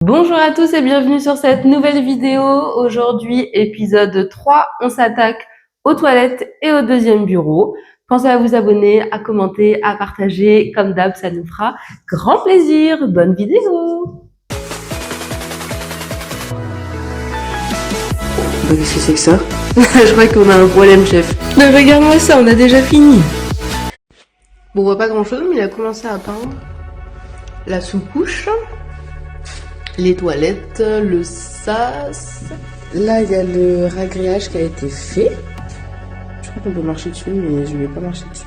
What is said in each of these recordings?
Bonjour à tous et bienvenue sur cette nouvelle vidéo. Aujourd'hui, épisode 3, on s'attaque aux toilettes et au deuxième bureau. Pensez à vous abonner, à commenter, à partager. Comme d'hab, ça nous fera grand plaisir. Bonne vidéo. Qu'est-ce que c'est que ça? Je crois qu'on a un problème, chef. Mais regarde-moi ça, on a déjà fini. Bon, on voit pas grand-chose, mais il a commencé à peindre la sous-couche, les toilettes, le sas. Là, il y a le ragréage qui a été fait. Je crois qu'on peut marcher dessus, mais je vais pas marcher dessus.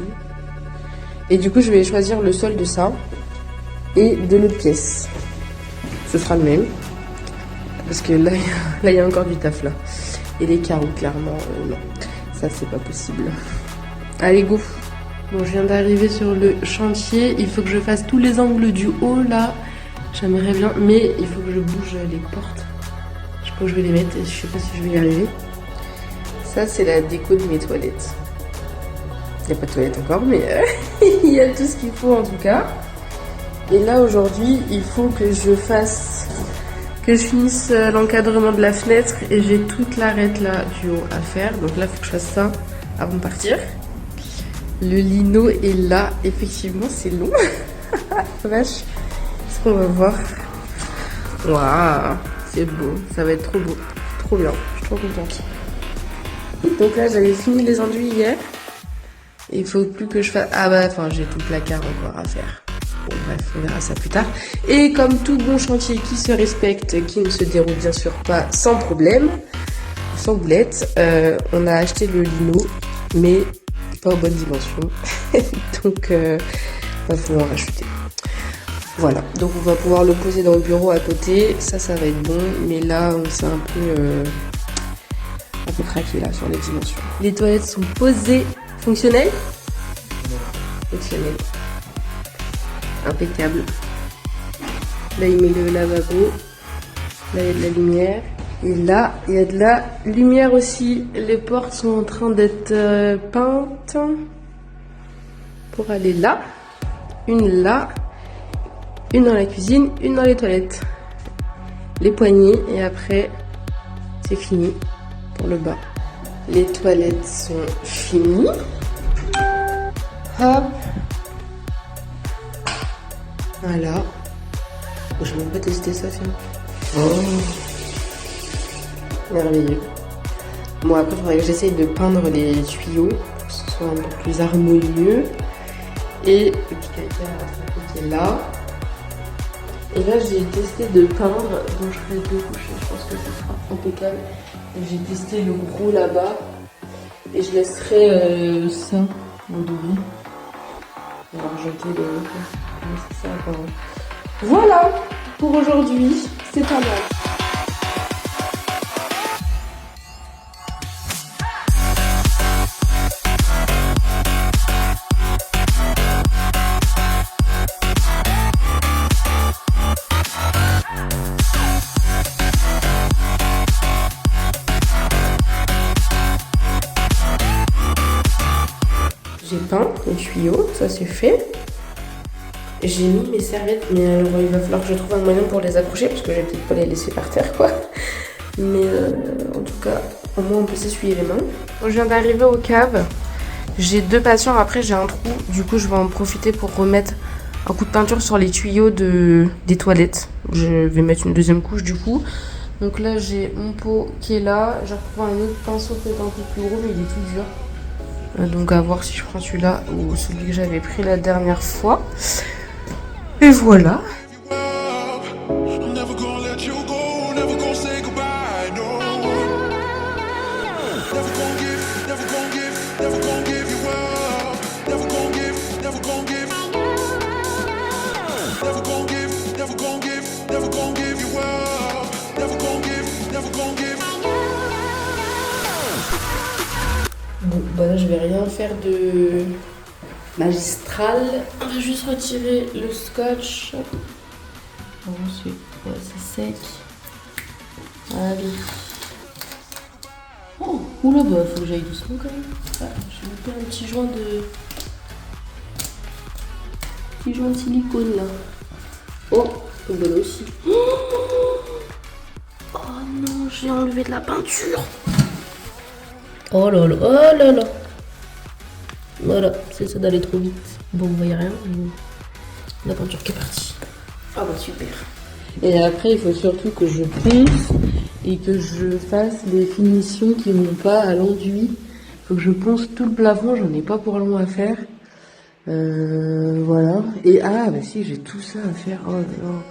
Et du coup, je vais choisir le sol de ça et de l'autre pièce. Ce sera le même. Parce que là, il y a encore du taf là. Et les carreaux, clairement, non. Ça, c'est pas possible. Allez, go. Bon, je viens d'arriver sur le chantier. Il faut que je fasse tous les angles du haut là. J'aimerais bien, mais il faut que je bouge les portes. Je sais pas où je vais les mettre. Je sais pas si je vais y arriver. Ça, c'est la déco de mes toilettes. Il n'y a pas de toilette encore, mais il y a tout ce qu'il faut en tout cas. Et là, aujourd'hui, il faut que je finisse l'encadrement de la fenêtre et j'ai toute l'arête là du haut à faire. Donc là, il faut que je fasse ça avant de partir. Le lino est là. Effectivement, c'est long. Vache. Est-ce qu'on va voir? Waouh, c'est beau. Ça va être trop beau. Trop bien. Je suis trop contente. Donc là, j'avais fini les enduits hier. Il faut plus que je fasse... Ah bah, enfin, j'ai tout le placard encore à faire. Bon, bref, on verra ça plus tard. Et comme tout bon chantier qui se respecte, qui ne se déroule bien sûr pas sans problème, sans boulette, on a acheté le lino, mais pas aux bonnes dimensions. Donc, va falloir en racheter. Voilà, donc on va pouvoir le poser dans le bureau à côté. Ça va être bon, mais là, on s'est un peu craqué là sur les dimensions. Les toilettes sont posées. Fonctionnel? Fonctionnel. Impeccable. Là, il met le lavabo. Là, il y a de la lumière. Et là, il y a de la lumière aussi. Les portes sont en train d'être peintes. Pour aller là. Une là. Une dans la cuisine. Une dans les toilettes. Les poignées. Et après, c'est fini pour le bas. Les toilettes sont finies. Hop. Voilà. Je vais même pas tester ça, tiens. Oh. Merveilleux. Bon, après, il faudrait que j'essaye de peindre les tuyaux pour que ce soit un peu plus harmonieux. Et le petit calcaire à qui est là. Et là, j'ai testé de peindre. Donc, je ferai deux couches. Je pense que ce sera impeccable. J'ai testé le gros là-bas. Et je laisserai ça en doré. On va rajouter le ça. Voilà pour aujourd'hui. C'est pas mal. J'ai peint les tuyaux, ça c'est fait. J'ai mis mes serviettes, mais il va falloir que je trouve un moyen pour les accrocher parce que je vais peut-être pas les laisser par terre quoi. Mais en tout cas, au moins on peut s'essuyer les mains. Bon, je viens d'arriver au cave. J'ai deux patients, après j'ai un trou. Du coup, je vais en profiter pour remettre un coup de peinture sur les tuyaux des toilettes. Je vais mettre une deuxième couche du coup. Donc là, j'ai mon pot qui est là. J'ai retrouvé un autre pinceau peut-être un peu plus gros, mais il est tout dur. Donc à voir si je prends celui-là ou celui que j'avais pris la dernière fois. Et voilà. Bon, bah là je vais rien faire de magistral. On va juste retirer le scotch. Bon, c'est sec. Allez. Oh, oula, bah faut que j'aille doucement quand même. Ah, je vais mettre un petit joint de silicone là. Oh, Au bon aussi. Oh non, j'ai enlevé de la peinture. Oh là là, oh là là. Voilà, c'est ça d'aller trop vite. Bon, vous voyez rien. La peinture qui est partie. Ah bah super. Et après, il faut surtout que je ponce et que je fasse les finitions qui vont pas à l'enduit. Il faut que je ponce tout le plafond, j'en ai pas pour long à faire. Voilà. Et ah bah si, j'ai tout ça à faire. Oh non.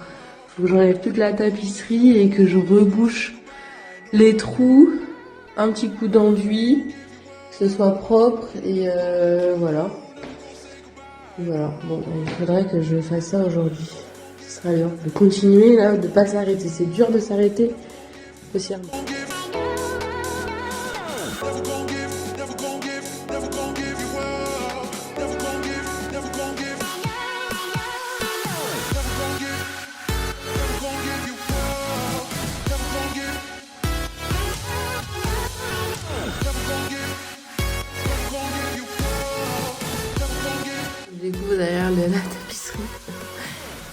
Faut que j'enlève toute la tapisserie et que je rebouche les trous. Un petit coup d'enduit, que ce soit propre et voilà. Voilà. Bon, il faudrait que je fasse ça aujourd'hui. Ce sera bien. De continuer là, de pas s'arrêter. C'est dur de s'arrêter. Aussi. Je découvre derrière la tapisserie.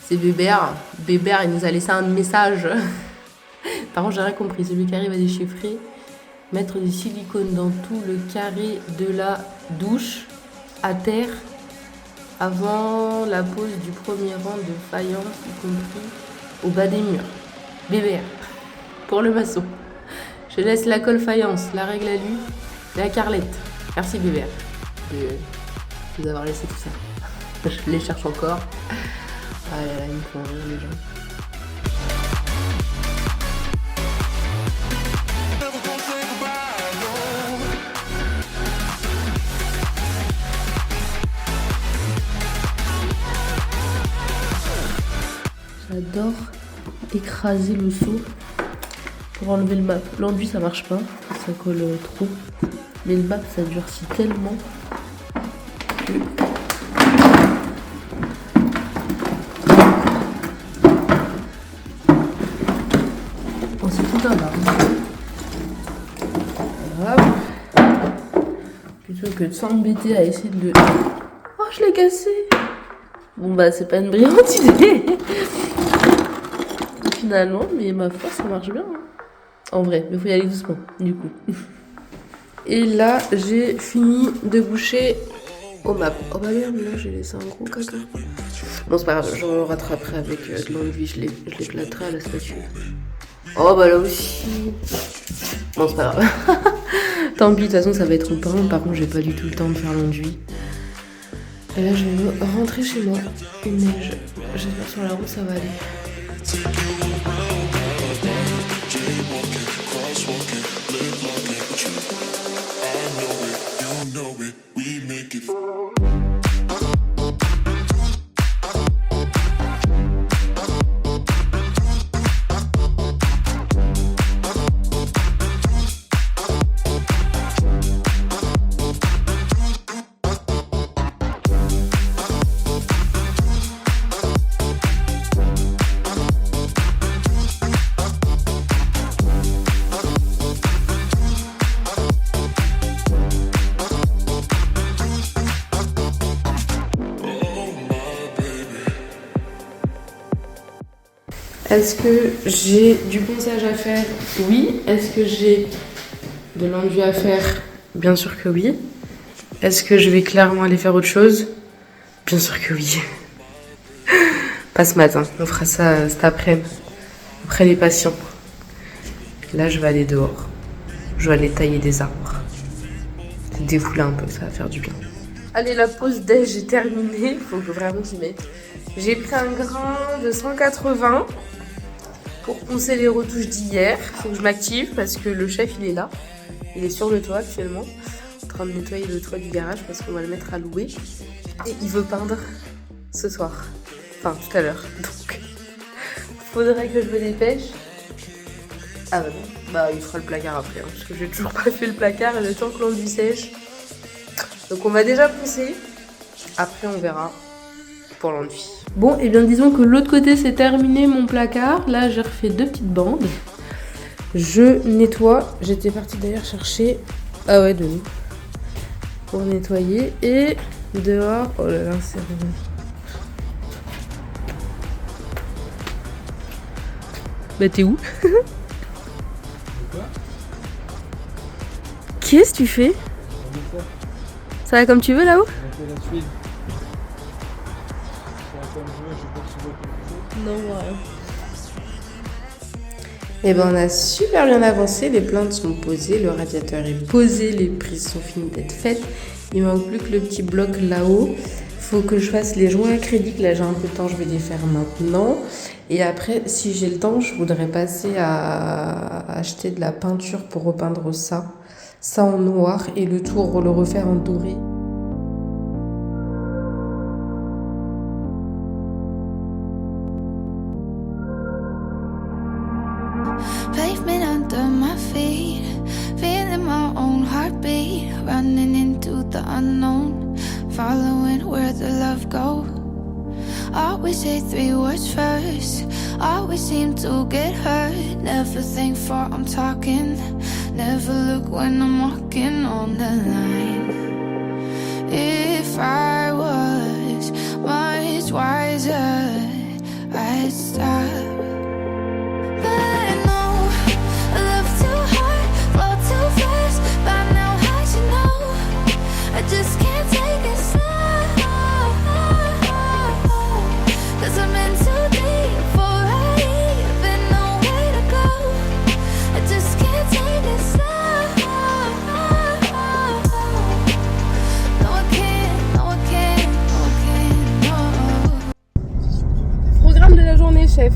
C'est Bébert. Bébert, il nous a laissé un message. Par contre, j'ai rien compris. Celui qui arrive à déchiffrer. Mettre du silicone dans tout le carré de la douche à terre avant la pose du premier rang de faïence, y compris au bas des murs. Bébert. Pour le maçon. Je laisse la colle faïence, la règle à lui, la carlette. Merci Bébert de nous avoir laissé tout ça. Je les cherche encore. Ah là là, ils me font rire les gens. J'adore écraser le seau pour enlever le map. L'enduit ça marche pas, ça colle trop. Mais le map ça durcit tellement que... Oh, c'est tout un art. Plutôt que de s'embêter à essayer de le... Oh, je l'ai cassé. Bon bah c'est pas une brillante idée. Finalement, mais ma foi ça marche bien. Hein. En vrai, mais faut y aller doucement du coup. Et là j'ai fini de boucher au map. Oh bah merde, là j'ai laissé un gros caca. Bon c'est pas grave, je rattraperai avec de l'enduit, je l'éclaterai à la spatule. Oh bah là aussi. Bon c'est pas grave. Tant pis, de toute façon ça va être au pain. Par contre j'ai pas du tout le temps de faire l'enduit. Et là je vais rentrer chez moi. Mais j'espère que sur la route ça va aller. Est-ce que j'ai du ponçage à faire? Oui. Est-ce que j'ai de l'enduit à faire? Bien sûr que oui. Est-ce que je vais clairement aller faire autre chose? Bien sûr que oui. Pas ce matin, on fera ça cet après-midi, après les patients. Là, je vais aller dehors. Je vais aller tailler des arbres. Se défouler un peu, ça va faire du bien. Allez, la pause déj est terminée. Il faut que vraiment j'y mette. J'ai pris un grain de 180 pour poncer les retouches d'hier. Il faut que je m'active parce que le chef, il est là. Il est sur le toit actuellement, en train de nettoyer le toit du garage parce qu'on va le mettre à louer. Et il veut peindre ce soir. Enfin, tout à l'heure. Donc, faudrait que je me dépêche. Ah bah non, bah il fera le placard après, hein, parce que j'ai toujours pas fait le placard et le temps que l'enduit sèche. Donc on va déjà poncer. Après on verra pour l'enduit. Bon, et bien disons que l'autre côté c'est terminé mon placard. Là j'ai refait 2 petites bandes. Je nettoie. J'étais partie d'ailleurs chercher... Ah ouais, de l'eau. Pour nettoyer. Et dehors... Oh là là, c'est bon. Bah t'es où? Qu'est-ce que tu fais? Ça va comme tu veux là-haut? Non, ouais. Et ben on a super bien avancé, les plantes sont posées, le radiateur est posé, les prises sont finies d'être faites. Il manque plus que le petit bloc là-haut. Faut que je fasse les joints acryliques, là j'ai un peu de temps, je vais les faire maintenant. Et après, si j'ai le temps, je voudrais passer à acheter de la peinture pour repeindre ça en noir et le tour, le refaire en doré. Pavement under my feet, feeling my own heartbeat, running into the unknown, following where the love goes. Always say 3 words first, always seem to get hurt. Never think before I'm talking, never look when I'm walking on the line. If I was much wiser, I'd stop. Just can't take it slow, 'cause I'm in too deep for even know where to go. I just can't take it slow. No I can't, no I can't, no I can't, no. Programme de la journée, chef.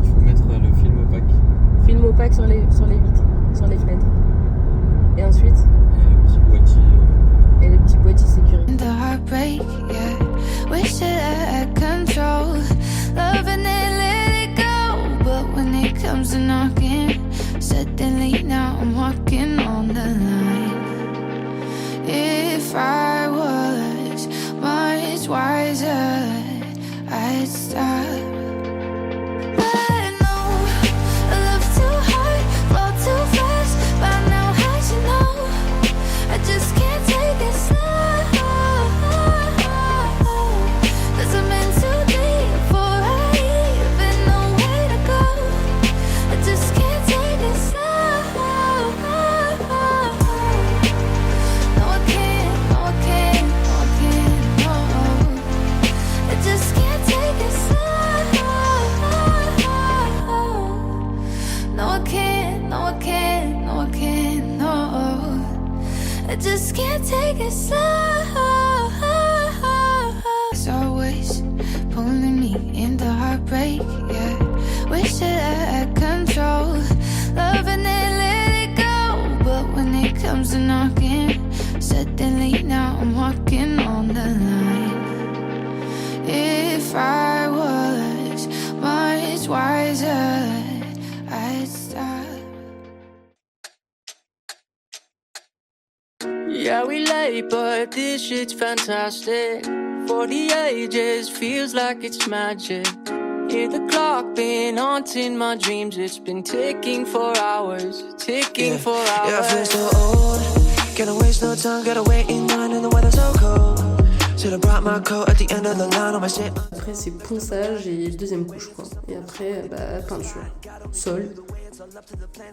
Il faut mettre le film opaque. Film opaque sur les vitres, sur les fenêtres. Et ensuite Et le petit boîtier sécurité. The heartbreak, yeah. Wish that I had control. Loving it, let it go. But when it comes to knocking, suddenly now I'm walking on the line. If I was much wiser, I'd stop. I just can't take it slow. It's always pulling me into heartbreak, yeah. Wish that I had control. Loving it, let it go. But when it comes to knocking, suddenly now I'm walking on the line. If I was much wiser, I'd stop. Yeah, we late, but this shit's fantastic. For the ages, feels like it's magic. Hear the clock been haunting my dreams. It's been ticking for hours, ticking for hours. Yeah, I feel so old. Can't waste no time, gotta wait in line and the weather's so cold. Should've brought my coat at the end of the line on my shit. Après c'est ponçage et deuxième couche quoi. Et après peinture, sol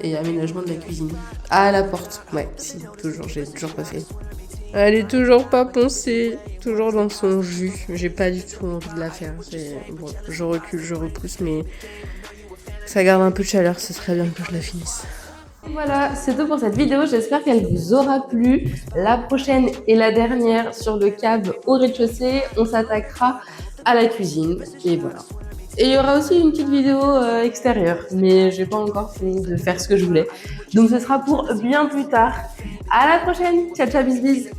et aménagement de la cuisine. À la porte, ouais, si, toujours, j'ai toujours pas fait. Elle est toujours pas poncée, toujours dans son jus. J'ai pas du tout envie de la faire. Bon, je recule, je repousse, mais ça garde un peu de chaleur, ce serait bien que je la finisse. Voilà, c'est tout pour cette vidéo, j'espère qu'elle vous aura plu. La prochaine et la dernière sur le câble au rez-de-chaussée, on s'attaquera à la cuisine, et voilà. Et il y aura aussi une petite vidéo extérieure, mais j'ai pas encore fini de faire ce que je voulais. Donc ce sera pour bien plus tard. À la prochaine, ciao ciao bis bis.